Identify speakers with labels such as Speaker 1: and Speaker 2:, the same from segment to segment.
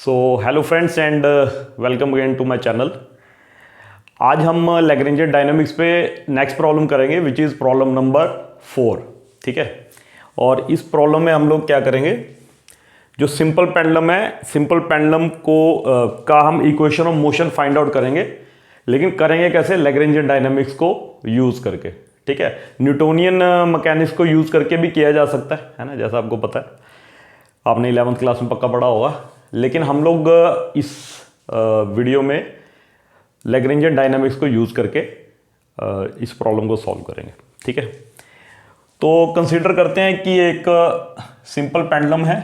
Speaker 1: So hello friends and welcome again to my channel. आज हम Lagrangian dynamics पे next problem करेंगे which is problem number 4। ठीक है, और इस प्रॉब्लम में हम लोग क्या करेंगे, जो सिंपल पेंडुलम है, सिंपल पेंडुलम को का हम equation of motion find out करेंगे, लेकिन करेंगे कैसे, लैग्रेंजियन डायनामिक्स को यूज़ करके। ठीक है, न्यूटोनियन मैकेनिक्स को यूज़ करके भी किया जा सकता है ना, जैसा आपको पता है, आपने 11th क्लास में पक्का पढ़ा होगा। लेकिन हम लोग इस वीडियो में लैग्रेंजियन डायनामिक्स को यूज़ करके इस प्रॉब्लम को सॉल्व करेंगे। ठीक है, तो कंसीडर करते हैं कि एक सिंपल पेंडुलम है।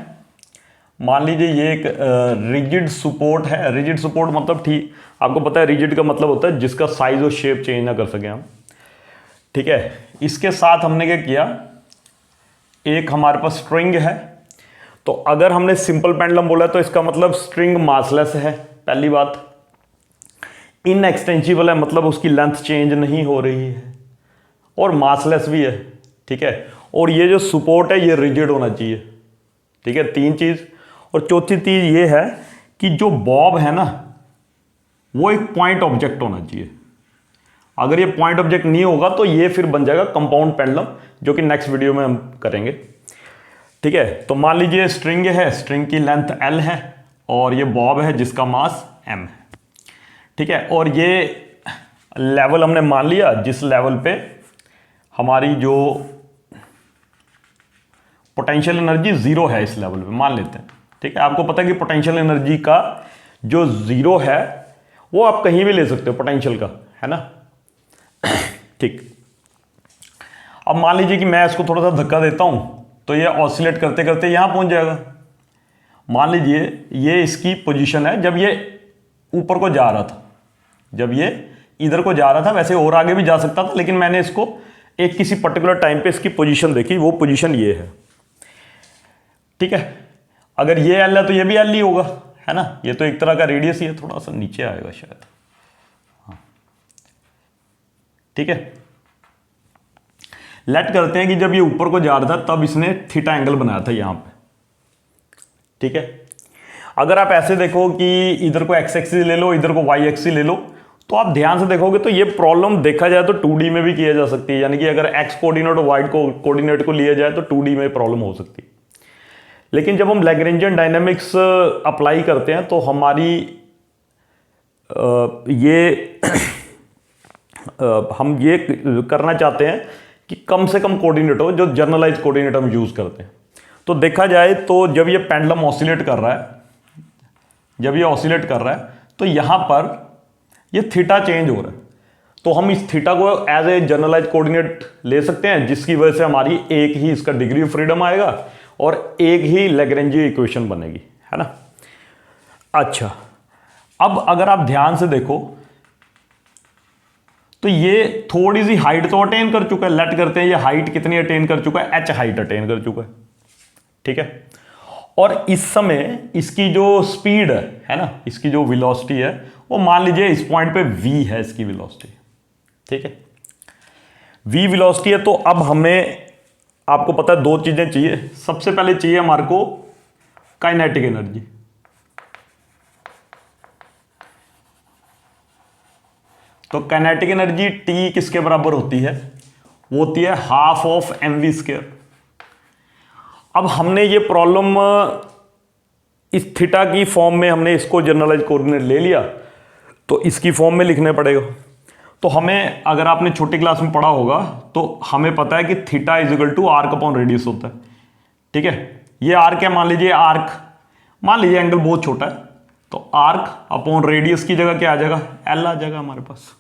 Speaker 1: मान लीजिए ये एक रिजिड सपोर्ट है। रिजिड सपोर्ट मतलब, ठीक आपको पता है, रिजिड का मतलब होता है जिसका साइज और शेप चेंज ना कर सके हम। ठीक है, इसके साथ हमने क्या किया, एक हमारे पास स्ट्रिंग है। तो अगर हमने सिंपल पेंडुलम बोला तो इसका मतलब स्ट्रिंग मासलेस है, पहली बात। इनएक्सटेंसिबल है, मतलब उसकी लेंथ चेंज नहीं हो रही है, और मासलेस भी है। ठीक है, और ये जो सपोर्ट है ये रिजिड होना चाहिए। ठीक है, तीन चीज। और चौथी चीज ये है कि जो बॉब है ना, वो एक पॉइंट ऑब्जेक्ट होना चाहिए। अगर ये पॉइंट ऑब्जेक्ट नहीं होगा तो ये फिर बन जाएगा कंपाउंड पेंडुलम, जो कि नेक्स्ट वीडियो में हम करेंगे। ठीक है, तो मान लीजिए स्ट्रिंग है, स्ट्रिंग की लेंथ L है, और ये बॉब है जिसका मास M है। ठीक है, और ये लेवल हमने मान लिया जिस लेवल पे हमारी जो पोटेंशियल एनर्जी जीरो है, इस लेवल पे मान लेते हैं। ठीक है, आपको पता है कि पोटेंशियल एनर्जी का जो जीरो है वो आप कहीं भी ले सकते हो, पोटेंशियल का, है ना। ठीक, अब मान लीजिए कि मैं इसको थोड़ा सा धक्का देता हूं तो ये ऑसिलेट करते करते यहां पहुंच जाएगा। मान लीजिए ये इसकी पोजीशन है जब ये ऊपर को जा रहा था, जब ये इधर को जा रहा था। वैसे और आगे भी जा सकता था, लेकिन मैंने इसको एक किसी पर्टिकुलर टाइम पे इसकी पोजीशन देखी, वो पोजीशन ये है। ठीक है, अगर ये एल है तो ये भी एल ही होगा, है ना। ये तो एक तरह का रेडियस ही है, थोड़ा सा नीचे आएगा शायद। हाँ, ठीक है, लेट करते हैं कि जब ये ऊपर को जा रहा था तब इसने थीटा एंगल बनाया था यहां पे। ठीक है, अगर आप ऐसे देखो कि इधर को एक्स एक्सिस ले लो, इधर को वाई एक्सिस ले लो, तो आप ध्यान से देखोगे तो ये प्रॉब्लम देखा जाए तो 2D में भी किया जा सकती है। यानी कि अगर एक्स कोऑर्डिनेट और वाई कोऑर्डिनेट को लिया जाए तो 2D में प्रॉब्लम हो सकती है। लेकिन जब हम लैग्रेंजियन डायनामिक्स अप्लाई करते हैं तो हमारी हम ये करना चाहते हैं कि कम से कम कोऑर्डिनेट हो, जो जर्नलाइज कोऑर्डिनेट हम यूज करते हैं। तो देखा जाए तो जब ये पेंडुलम ऑसिलेट कर रहा है, जब ये ऑसिलेट कर रहा है तो यहां पर ये थीटा चेंज हो रहा है। तो हम इस थीटा को एज ए जर्नलाइज कोऑर्डिनेट ले सकते हैं, जिसकी वजह से हमारी एक ही इसका डिग्री ऑफ फ्रीडम आएगा और एक ही लैग्रेंजी इक्वेशन बनेगी, है ना। अच्छा, अब अगर आप ध्यान से देखो तो ये थोड़ी सी हाइट तो अटेन कर चुका है। लेट करते हैं ये हाइट कितनी अटेन कर चुका है, h हाइट अटेन कर चुका है। ठीक है, और इस समय इसकी जो स्पीड है ना, इसकी जो वेलोसिटी है, वो मान लीजिए इस पॉइंट पे v है इसकी वेलोसिटी। ठीक है, v वेलोसिटी है। तो अब हमें, आपको पता है, दो चीजें चाहिए। सबसे पहले चाहिए हमारे को काइनेटिक एनर्जी। तो काइनेटिक एनर्जी T किसके बराबर होती है, वो होती है हाफ ऑफ mv²। अब हमने ये प्रॉब्लम इस थीटा की फॉर्म में, हमने इसको जनरलाइज कोऑर्डिनेट ले लिया, तो इसकी फॉर्म में लिखने पड़ेगा। तो हमें, अगर आपने छोटी क्लास में पढ़ा होगा तो हमें पता है कि theta is equal to arc upon radius होता है। ठीक है, ये आर्क है, मान लीजिए आर्क, मान लीजिए एंगल बहुत छोटा है, तो आर्क अपॉन रेडियस की जगह क्या आ जाएगा, एल आ जाएगा हमारे पास।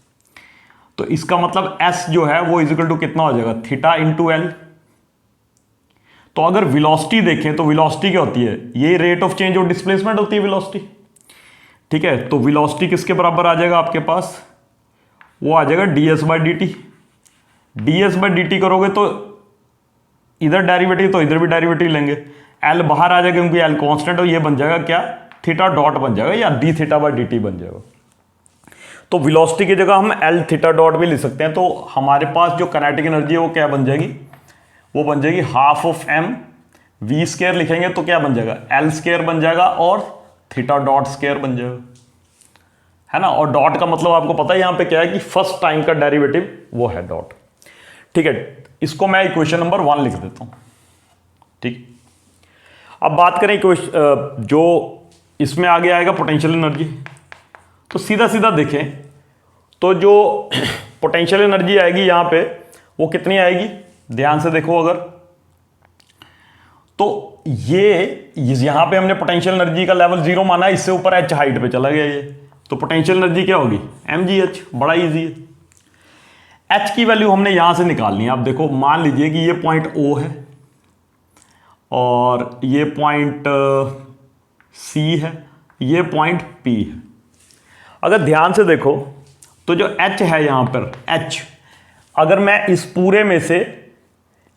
Speaker 1: तो इसका मतलब s जो है वो इज इक्वल टू कितना हो जाएगा, थीटा इंटू एल। तो अगर वेलोसिटी देखें तो वेलोसिटी क्या होती है, ये rate of change of displacement होती है वेलोसिटी। ठीक है, तो वेलोसिटी किसके बराबर आ जाएगा आपके पास, वो आ जाएगा ds by D T. ds by D T करोगे तो इधर डेरिवेटिव तो इधर भी डेरिवेटिव लेंगे, l बाहर आ जाएगा क्योंकि l कांस्टेंट है, ये बन जाएगा क्या, थीटा डॉट बन जाएगा, या D theta by D T बन जाएगा। तो वेलोसिटी की जगह हम एल थीटा डॉट भी लिख सकते हैं। तो हमारे पास जो काइनेटिक एनर्जी है वो क्या बन जाएगी, वो बन जाएगी हाफ ऑफ m v² लिखेंगे तो क्या बन जाएगा, l² बन जाएगा, और थीटा डॉट स्क्वायर बन जाएगा, है ना। और डॉट का मतलब आपको पता है यहां पे क्या है कि फर्स्ट टाइम का डेरिवेटिव वो है डॉट। ठीक है, इसको मैं इक्वेशन नंबर 1 लिख देता हूं। ठीक, अब बात करें जो इसमें आगे आएगा पोटेंशियल एनर्जी। तो सीधा सीधा देखें तो जो पोटेंशियल एनर्जी आएगी यहां पे वो कितनी आएगी, ध्यान से देखो अगर, तो ये यहां पे हमने पोटेंशियल एनर्जी का लेवल 0 माना है, इससे ऊपर h हाइट पे चला गया ये, तो पोटेंशियल एनर्जी क्या होगी, mgh। बड़ा इजी है। h की वैल्यू हमने यहां से निकालनी है। आप देखो, मान लीजिए कि ये पॉइंट O है और ये पॉइंट C है, ये पॉइंट P है। अगर ध्यान से देखो तो जो h है यहां पर h, अगर मैं इस पूरे में से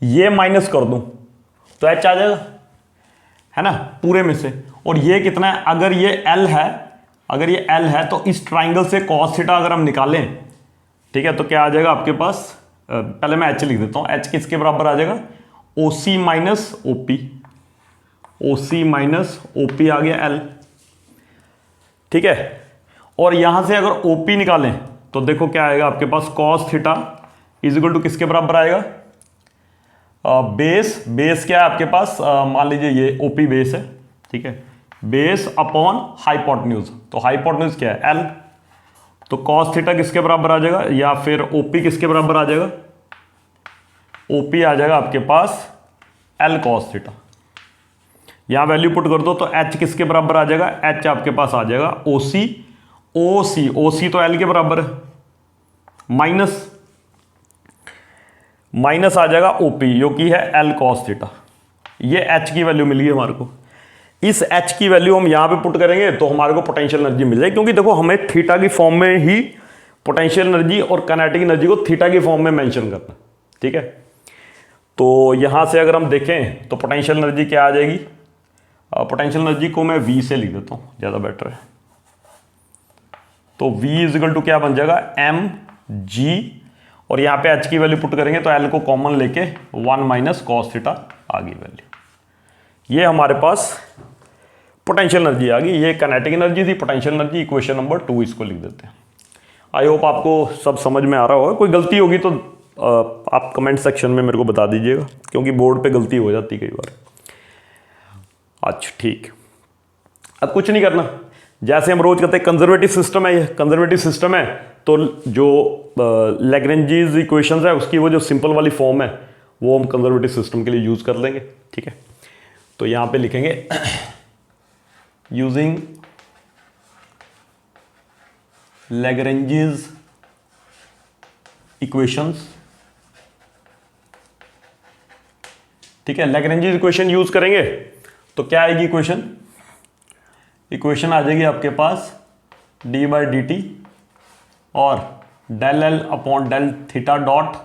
Speaker 1: ये माइनस कर दूं तो h आ जाएगा, है ना, पूरे में से। और ये कितना है, अगर ये L है, अगर ये L है तो इस ट्राइंगल से cos थीटा अगर हम निकालें, ठीक है, तो क्या आ जाएगा आपके पास, पहले मैं h लिख देता हूं। h किसके बराबर आ जाएगा, OC minus OP, OC minus OP आ गया L। ठीक है, और यहां से अगर OP निकालें तो देखो क्या आएगा आपके पास, cos theta is equal to किसके बराबर आएगा, बेस क्या है आपके पास, मान लीजिए ये OP बेस है, ठीक है, बेस अपॉन हाइपोटेन्यूज। तो हाइपोटेन्यूज क्या है, L। तो cos थीटा किसके बराबर आ जाएगा, या फिर OP किसके बराबर आ जाएगा, OP आ जाएगा आपके पास L cos थीटा। यहां वैल्यू पुट कर दो तो H किसके बराबर आ जाएगा, H आपके पास आ जाएगा OC तो L के बराबर है, माइनस आ जाएगा OP जो कि है L cos थीटा। ये H की वैल्यू मिल गई हमारे को। इस H की वैल्यू हम यहां पे पुट करेंगे तो हमारे को पोटेंशियल एनर्जी मिल जाएगी, क्योंकि देखो हमें थीटा की फॉर्म में ही पोटेंशियल एनर्जी और काइनेटिक एनर्जी को थीटा की फॉर्म में मेंशन करना। ठीक है, तो यहां से अगर हम देखें तो पोटेंशियल एनर्जी क्या आ जाएगी, पोटेंशियल एनर्जी को मैं V से लिख देता हूं, ज्यादा बेटर है। तो V इज इक्वल टू क्या बन जाएगा, mg, और यहां पे h की वैल्यू पुट करेंगे तो L को कॉमन लेके 1 माइनस कॉस थीटा आ गई वैल्यू। ये हमारे पास पोटेंशियल एनर्जी आ गई। ये काइनेटिक एनर्जी थी, पोटेंशियल एनर्जी इक्वेशन नंबर 2 इसको लिख देते हैं। आई होप आपको सब समझ में आ रहा होगा। कोई गलती होगी तो आप कमेंट सेक्शन में मेरे को बता दीजिएगा, क्योंकि बोर्ड पे गलती हो जाती कई बार। अच्छा ठीक, अब कुछ नहीं करना, जैसे हम रोज कहते हैं कंजर्वेटिव सिस्टम है, ये कंजर्वेटिव सिस्टम है, तो जो लैग्रेंजीज इक्वेशंस है उसकी वो जो सिंपल वाली फॉर्म है वो हम कंजर्वेटिव सिस्टम के लिए यूज कर लेंगे। ठीक है, तो यहां पे लिखेंगे यूजिंग लैग्रेंजीज इक्वेशंस। ठीक है, लैग्रेंजीज इक्वेशन यूज करेंगे तो क्या आएगी इक्वेशन आ जाएगी आपके पास d/dt और del L upon del theta dot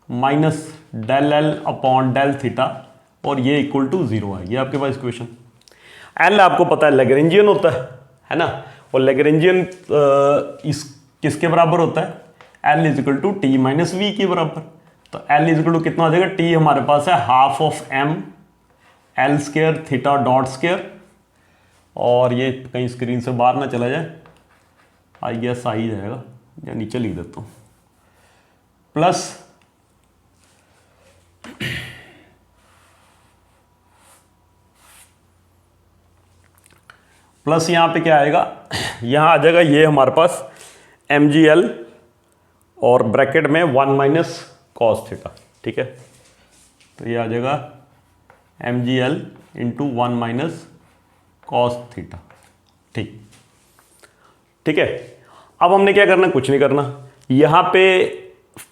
Speaker 1: minus del L upon del theta, और ये इक्वल टू 0 आएगी आपके पास इक्वेशन। L आपको पता है लैग्रेंजियन होता है ना, और लैग्रेंजियन इस किसके बराबर होता है, L is equal to T minus V के बराबर। तो L इज इक्वल टू कितना हो जाएगा, T हमारे पास है half of m L square theta dot square, और ये कहीं स्क्रीन से बाहर ना चला जाए, आई गेस आ ही जाएगा, या नीचे लिख देता हूं, प्लस यहां पे क्या आएगा, यहां आ जाएगा ये हमारे पास mgl और ब्रैकेट में 1 माइनस कॉस थीटा। ठीक है, तो ये आ जाएगा mgl into 1 minus cos theta. ठीक है, अब हमने क्या करना, कुछ नहीं करना। यहां पे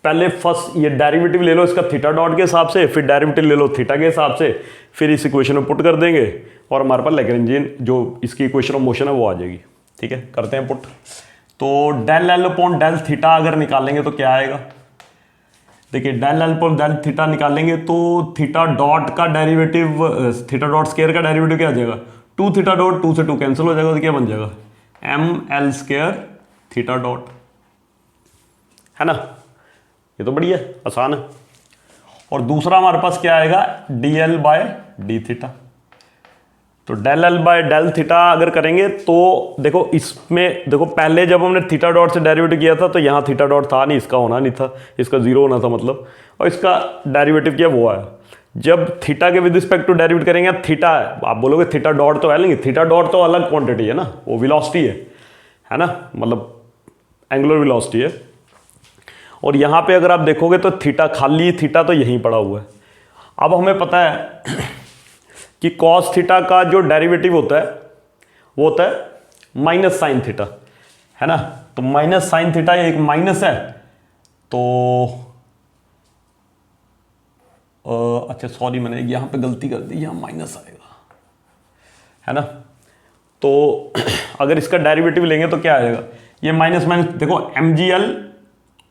Speaker 1: पहले फर्स्ट ये डेरिवेटिव ले लो इसका थीटा डॉट के हिसाब से, फिर डेरिवेटिव ले लो थीटा के हिसाब से, फिर इस इक्वेशन में पुट कर देंगे और हमारे पास लैग्रेंजियन जो इसकी इक्वेशन ऑफ मोशन है वो आ जाएगी। ठीक है, करते हैं पुट। तो del L upon del theta अगर निकालेंगे तो क्या आएगा, देखिए del L upon del theta निकालेंगे तो थीटा डॉट का डेरिवेटिव, थीटा डॉट स्क्वायर का डेरिवेटिव क्या आ जाएगा, 2 थीटा डॉट, 2 से 2 कैंसिल हो जाएगा, तो क्या बन जाएगा ml स्क्वायर थीटा डॉट, है ना। ये तो बढ़िया आसान है। और दूसरा हमारे पास क्या आएगा, dl बाय डी थीटा। तो del L by del theta अगर करेंगे तो देखो इसमें देखो पहले जब हमने थीटा डॉट से डेरिवेटिव किया था तो यहाँ थीटा डॉट था नहीं, इसका होना नहीं था, इसका जीरो होना था मतलब, और इसका डेरिवेटिव किया वो आया। जब थीटा के विद रिस्पेक्ट टू डेरिवेट करेंगे, थीटा आप बोलोगे थीटा डॉट तो है, लेंगे थीटा डॉट तो अलग क्वांटिटी है ना, वो वेलोसिटी है ना, मतलब एंगुलर वेलोसिटी है। और यहाँ पे अगर आप देखोगे तो थीटा खाली थीटा तो यहीं पड़ा हुआ है। अब हमें पता है कि कॉस थीटा का जो डेरिवेटिव होता है वो होता है माइनस साइन थीटा, है ना। तो माइनस साइन थीटा एक माइनस है, तो अच्छा सॉरी मैंने यहां पे गलती कर दी, यहां माइनस आएगा, है ना। तो अगर इसका डेरिवेटिव लेंगे तो क्या आएगा, ये माइनस माइनस देखो mgl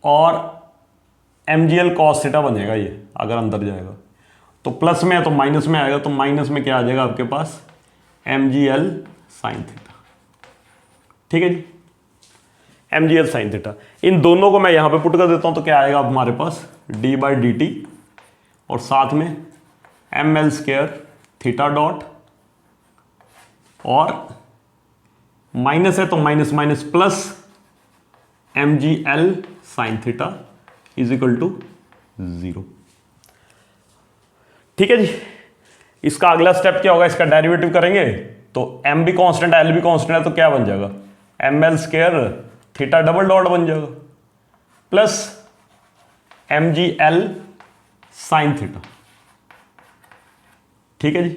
Speaker 1: और mgl cos थीटा बनेगा ये, अगर अंदर जाएगा तो प्लस में है तो माइनस में आएगा, तो माइनस में क्या आ जाएगा आपके पास mgl sin थीटा, ठीक है जी, mgl sin थीटा। इन दोनों को मैं यहां पे पुट कर देता हूं तो क्या आएगा अब हमारे पास d बाई डी टी और साथ में ml स्क्वायर थीटा डॉट और माइनस है तो minus minus plus mgl sin theta is equal to 0। ठीक है जी। इसका अगला स्टेप क्या होगा, इसका डेरिवेटिव करेंगे तो m भी कांस्टेंट है, l भी कांस्टेंट है, तो क्या बन जाएगा ml square theta double dot बन जाएगा प्लस mgl sin थीटा। ठीक है जी।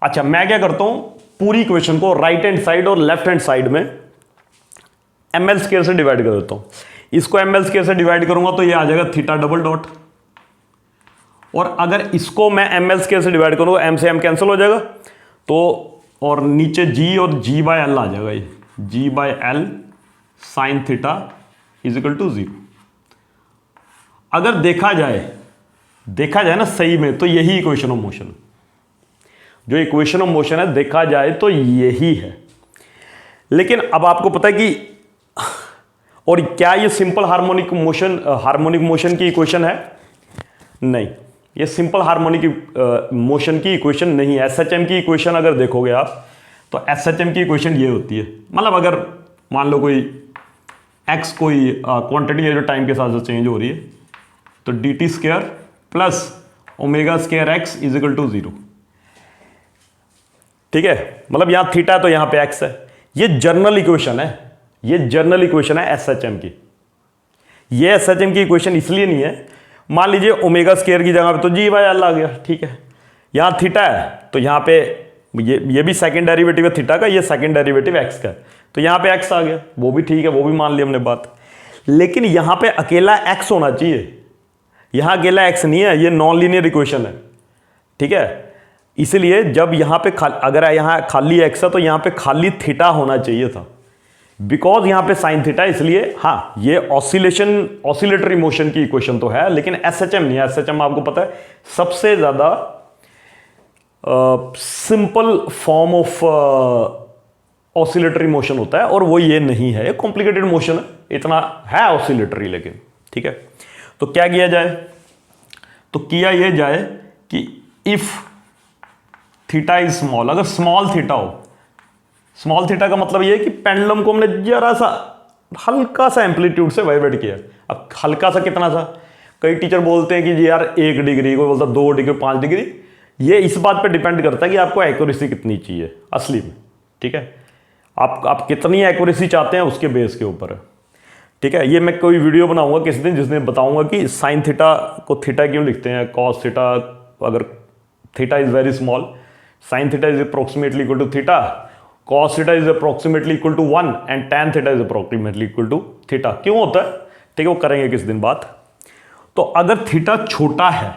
Speaker 1: अच्छा मैं क्या करता हूं, पूरी इक्वेशन को राइट हैंड साइड और लेफ्ट हैंड साइड में ml स्क्वायर से डिवाइड कर देता हूं। इसको ml स्क्वायर से डिवाइड करूंगा तो ये आ जाएगा थीटा डबल डॉट, और अगर इसको मैं ml स्क्वायर से डिवाइड करूंगा m से m कैंसिल हो जाएगा, तो और नीचे g और g बाय एल आ जाएगा, ये g by L sine theta is equal to 0। अगर देखा जाए ना सही में तो यही इक्वेशन ऑफ मोशन, जो इक्वेशन ऑफ मोशन है देखा जाए तो यही है। लेकिन अब आपको पता है कि और क्या ये सिंपल हार्मोनिक मोशन की इक्वेशन है? नहीं, ये सिंपल हार्मोनिक मोशन की इक्वेशन नहीं है। एसएचएम की इक्वेशन अगर देखोगे आप तो एसएचएम की इक्वेशन ये होती है, मतलब अगर मान लो कोई एक्स कोई क्वांटिटी है जो टाइम के साथ चेंज हो रही है, तो D T square plus omega square X is equal to 0। ठीक है, मतलब यहां थीटा है तो यहां पे एक्स है। ये जर्नल इक्वेशन है, ये जर्नल इक्वेशन है एसएचएम की। ये एसएचएम की इक्वेशन इसलिए नहीं है, मान लीजिए ओमेगा स्क्वायर की जगह पे तो जी बाय एल आ गया, ठीक है। यहां थीटा है तो यहां पे ये भी सेकंड डेरिवेटिव है थीटा का, ये सेकंड डेरिवेटिव एक्स का है, तो यहां पे एक्स आ गया, वो भी ठीक है, वो भी मान ली हमने बात। लेकिन यहां पे अकेला एक्स होना चाहिए, यहां अकेला एक्स नहीं है, ये नॉन लीनियर इक्वेशन है, ठीक है। इसलिए जब यहां पे अगर यहां खाली एक्स है तो यहां पे खाली थीटा होना चाहिए था, बिकॉज यहां पे साइन थीटा, इसलिए हाँ ये ऑसिलेटरी मोशन की इक्वेशन तो है, लेकिन एसएचएम नहीं है। एसएचएम आपको पता है सबसे ज्यादा simple form of oscillatory motion होता है, और वो ये नहीं है, कॉम्प्लिकेटेड मोशन है, इतना है ऑसिलेटरी लेकिन, ठीक है। तो क्या किया जाए, तो किया यह जाए कि इफ थीटा इज स्मॉल, अगर स्मॉल थीटा हो, स्मॉल थीटा का मतलब यह है कि पेंडुलम को हमने जरा सा हल्का सा एम्पलीट्यूड से वाइब्रेट किया। अब हल्का सा कितना सा, कई टीचर बोलते हैं कि जी यार 1 डिग्री, कोई बोलता 2 डिग्री 5 डिग्री, ये इस बात पे डिपेंड करता है कि आपको एक्यूरेसी कितनी चाहिए असली में, ठीक है। आप कितनी एक्यूरेसी चाहते हैं उसके बेस के ऊपर है, ठीक है। ये मैं कोई वीडियो बनाऊंगा किसी दिन जिसमें बताऊंगा कि साइन थीटा को थीटा क्यों लिखते हैं, कॉस थीटा, अगर theta is very small, sine theta is approximately equal to theta, cos theta is approximately equal to 1 and tan theta is approximately equal to theta. क्यों होता है, ठीक है, वो करेंगे किस दिन बात। तो अगर थीटा छोटा है,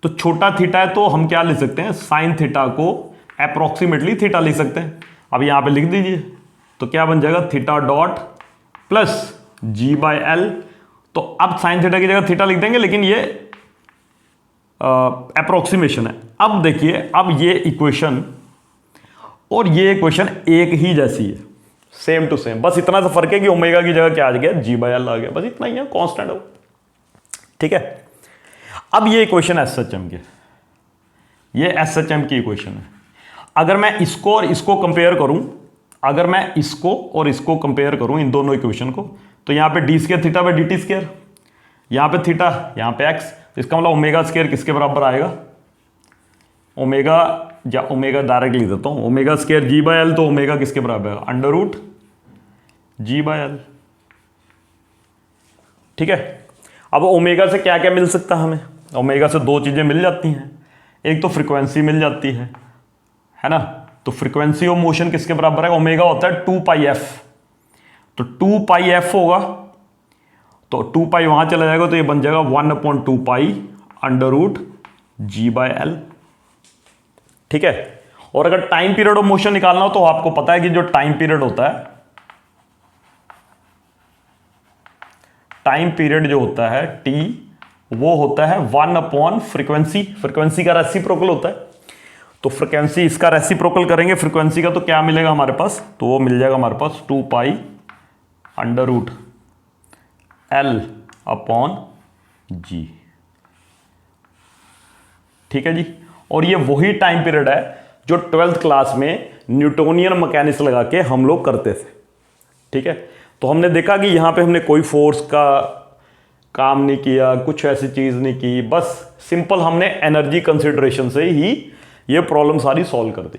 Speaker 1: तो छोटा थीटा है तो हम क्या लिख सकते हैं, साइन थीटा को अप्रोक्सीमेटली थीटा लिख सकते हैं। अब यहां पे लिख दीजिए, तो क्या बन जाएगा theta dot plus G by L. तो अब साइन थीटा की जगह थीटा लिख देंगे, लेकिन ये अप्रोक्सीमेशन है। अब देखिए, अब ये इक्वेशन और ये इक्वेशन एक ही जैसी है, सेम टू सेम, बस इतना सा फर्क है कि ओमेगा की जगह क्या आ गया, जी बाय एल आ गया, बस इतना ही है, कांस्टेंट हो, ठीक है। अब ये इक्वेशन एसएचएम की, ये SHM की इक्वेशन है। अगर मैं इसको और इसको कंपेयर करूं, अगर मैं इसको और इसको कंपेयर करूं, इन दोनों इक्वेशन को, तो यहां पे d square theta by dt square, यहां पे थीटा, यहां पे x, तो इसका मतलब ओमेगा स्क्वायर किसके बराबर आएगा, ओमेगा, या ओमेगा डायरेक्ट लिख देता हूं, omega square g by L, तो ओमेगा किसके बराबर है, under root g by L. ठीक है। अब ओमेगा से क्या क्या मिल सकता है हमें, ओमेगा से दो चीजें मिल जाती हैं, एक तो फ्रीक्वेंसी मिल जाती है ना, तो फ्रीक्वेंसी ऑफ मोशन किसके बराबर है, ओमेगा होता है 2 पाई एफ, तो 2 पाई एफ होगा, तो 2 पाई वहां चला जाएगा, तो ये बन जाएगा 1/2 pi under root G by L. ठीक है। और अगर टाइम पीरियड ऑफ मोशन निकालना हो, तो आपको पता है कि जो टाइम पीरियड होता है, टाइम पीरियड जो होता है t, वो होता है 1 फ्रीक्वेंसी, फ्रीक्वेंसी का रेसिप्रोकल होता है, तो फ्रीक्वेंसी इसका रेसिप्रोकल करेंगे फ्रीक्वेंसी का, तो क्या मिलेगा हमारे पास, तो वो मिल जाएगा हमारे पास 2 pi under root L upon G. ठीक है जी। और ये वही टाइम पीरियड है जो 12th क्लास में न्यूटोनियन मैकेनिक्स लगा के हम लोग करते थे। ठीक है। तो हमने देखा कि यहां पे हमने कोई फोर्स का काम नहीं किया, कुछ ऐसी चीज नहीं की, बस सिंपल हमने एनर्जी कंसिडरेशन से ही ये प्रॉब्लम सारी सॉल्व कर दी।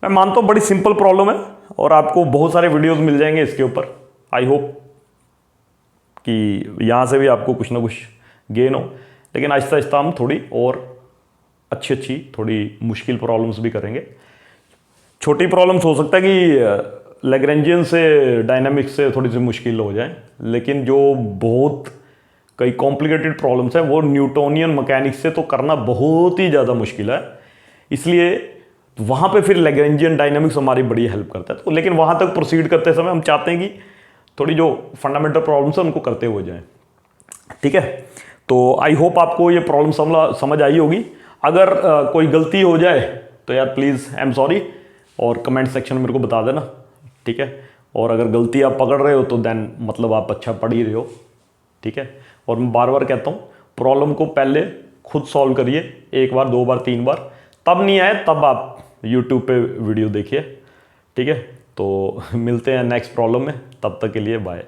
Speaker 1: मैं मानता हूं बड़ी सिंपल प्रॉब्लम है, और आपको बहुत सारे वीडियोस मिल जाएंगे इसके ऊपर। आई होप कि यहां से भी आपको कुछ ना कुछ गेन हो, लेकिन आहिस्ता आहिस्ता हम थोड़ी और अच्छी थोड़ी मुश्किल प्रॉब्लम्स भी करेंगे। छोटी प्रॉब्लम्स हो सकता है कि लैग्रेंजियन से डायनामिक्स से थोड़ी सी मुश्किल हो जाए, लेकिन जो बहुत कई कॉम्प्लिकेटेड प्रॉब्लम्स हैं वो न्यूटोनियन मैकेनिक्स से तो करना बहुत ही ज़्यादा मुश्किल है, इसलिए वहाँ पे फिर लैग्रेंजियन डायनामिक्स हमारी बड़ी हेल्प करता है। तो लेकिन वहाँ तक प्रोसीड करते समय हम चाहते हैं कि थोड़ी जो फंडामेंटल प्रॉब्लम्स है उनको करते हुए जाएं। ठीक है। तो आई होप आपको ये प्रॉब्लम समझ आई होगी। अगर कोई गलती हो जाए तो यार प्लीज़ आई एम सॉरी, और कमेंट सेक्शन में मेरे को बता देना। ठीक है। और अगर गलती आप पकड़ रहे हो तो देन मतलब आप अच्छा पढ़ ही रहे हो। ठीक है। और मैं बार बार कहता हूँ प्रॉब्लम को पहले खुद सॉल्व करिए, 1 बार 2 बार 3 बार, तब नहीं आए तब आप यूट्यूब पे वीडियो देखिए। ठीक है। तो मिलते हैं नेक्स्ट प्रॉब्लम में, तब तक के लिए बाय।